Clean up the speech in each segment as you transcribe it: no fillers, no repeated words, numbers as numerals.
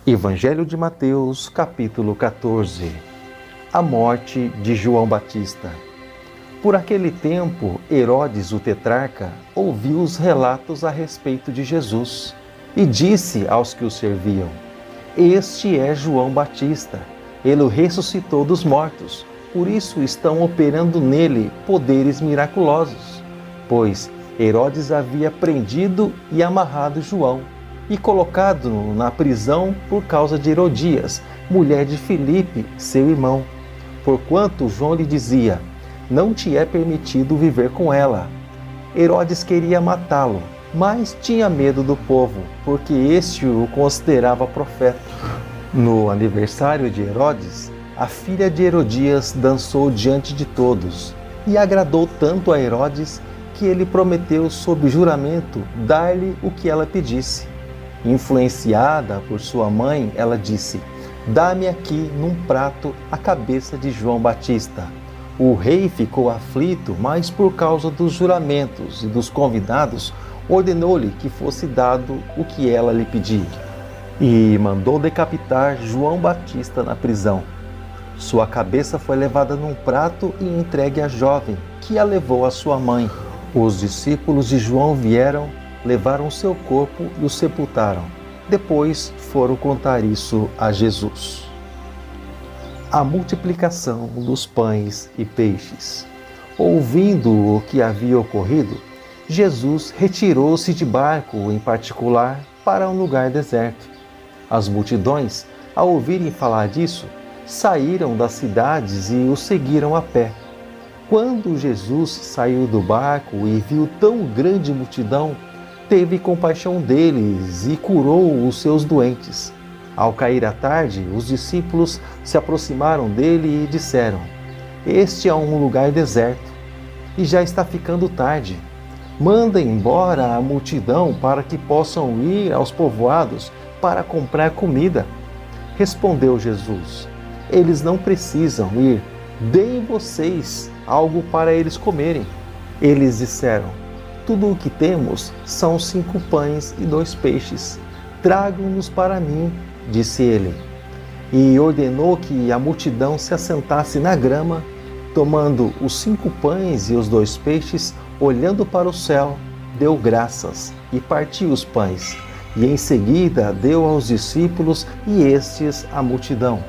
Evangelho de Mateus, capítulo 14. A morte de João Batista. Por aquele tempo, Herodes, o tetrarca, ouviu os relatos a respeito de Jesus e disse aos que o serviam: Este é João Batista. Ele o ressuscitou dos mortos, por isso estão operando nele poderes miraculosos. Pois Herodes havia prendido e amarrado João e colocado-o na prisão por causa de Herodias, mulher de Filipe, seu irmão. Porquanto João lhe dizia: não te é permitido viver com ela. Herodes queria matá-lo, mas tinha medo do povo, porque este o considerava profeta. No aniversário de Herodes, a filha de Herodias dançou diante de todos, e agradou tanto a Herodes que ele prometeu sob juramento dar-lhe o que ela pedisse. Influenciada por sua mãe, ela disse: dá-me aqui num prato a cabeça de João Batista. O rei ficou aflito, mas por causa dos juramentos e dos convidados, ordenou-lhe que fosse dado o que ela lhe pedia. E mandou decapitar João Batista na prisão. Sua cabeça foi levada num prato e entregue à jovem, que a levou à sua mãe. Os discípulos de João vieram, levaram seu corpo e o sepultaram. Depois foram contar isso a Jesus. A multiplicação dos pães e peixes. Ouvindo o que havia ocorrido, Jesus retirou-se de barco em particular para um lugar deserto. As multidões, ao ouvirem falar disso, saíram das cidades e o seguiram a pé. Quando Jesus saiu do barco e viu tão grande multidão, teve compaixão deles e curou os seus doentes. Ao cair a tarde, os discípulos se aproximaram dele e disseram: Este é um lugar deserto e já está ficando tarde. Manda embora a multidão para que possam ir aos povoados para comprar comida. Respondeu Jesus: Eles não precisam ir, deem vocês algo para eles comerem. Eles disseram: Tudo o que temos são 5 pães e 2 peixes. Tragam-nos para mim, disse ele. E ordenou que a multidão se assentasse na grama, tomando os 5 pães e os 2 peixes, olhando para o céu, deu graças e partiu os pães. E em seguida deu aos discípulos e estes à multidão.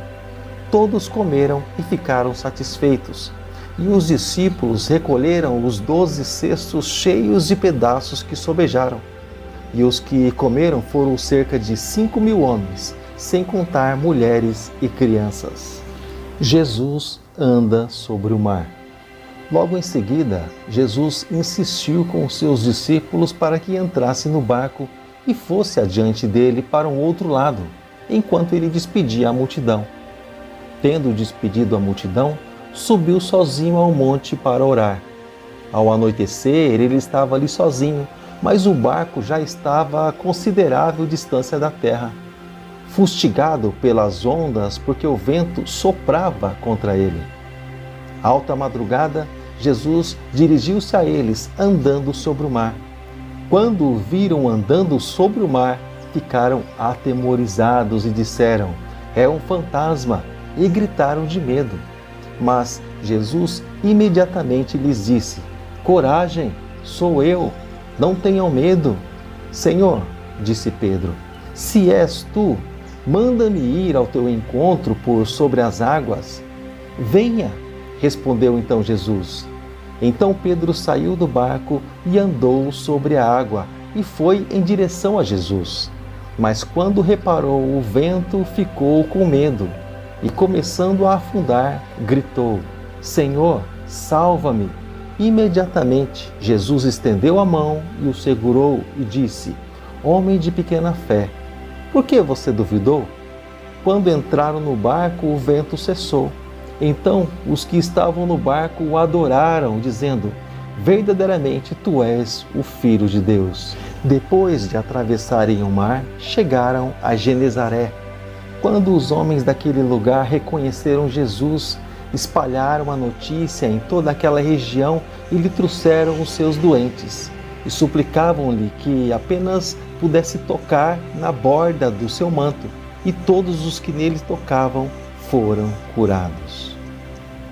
Todos comeram e ficaram satisfeitos. E os discípulos recolheram os 12 cestos cheios de pedaços que sobejaram. E os que comeram foram cerca de 5.000 homens, sem contar mulheres e crianças. Jesus anda sobre o mar. Logo em seguida, Jesus insistiu com os seus discípulos para que entrasse no barco e fosse adiante dele para um outro lado, enquanto ele despedia a multidão. Tendo despedido a multidão, subiu sozinho ao monte para orar. Ao anoitecer, ele estava ali sozinho, mas o barco já estava a considerável distância da terra, fustigado pelas ondas, porque o vento soprava contra ele. Alta madrugada, Jesus dirigiu-se a eles, andando sobre o mar. Quando o viram andando sobre o mar, ficaram atemorizados e disseram: É um fantasma, e gritaram de medo. Mas Jesus imediatamente lhes disse: Coragem, sou eu, não tenham medo. Senhor, disse Pedro, se és tu, manda-me ir ao teu encontro por sobre as águas. Venha, respondeu então Jesus. Então Pedro saiu do barco e andou sobre a água e foi em direção a Jesus. Mas quando reparou o vento, ficou com medo. E começando a afundar, gritou: Senhor, salva-me! Imediatamente, Jesus estendeu a mão e o segurou e disse: Homem de pequena fé, por que você duvidou? Quando entraram no barco, o vento cessou. Então, os que estavam no barco o adoraram, dizendo: Verdadeiramente, tu és o Filho de Deus. Depois de atravessarem o mar, chegaram a Genezaré. Quando os homens daquele lugar reconheceram Jesus, espalharam a notícia em toda aquela região e lhe trouxeram os seus doentes. E suplicavam-lhe que apenas pudesse tocar na borda do seu manto. e todos os que nele tocavam foram curados.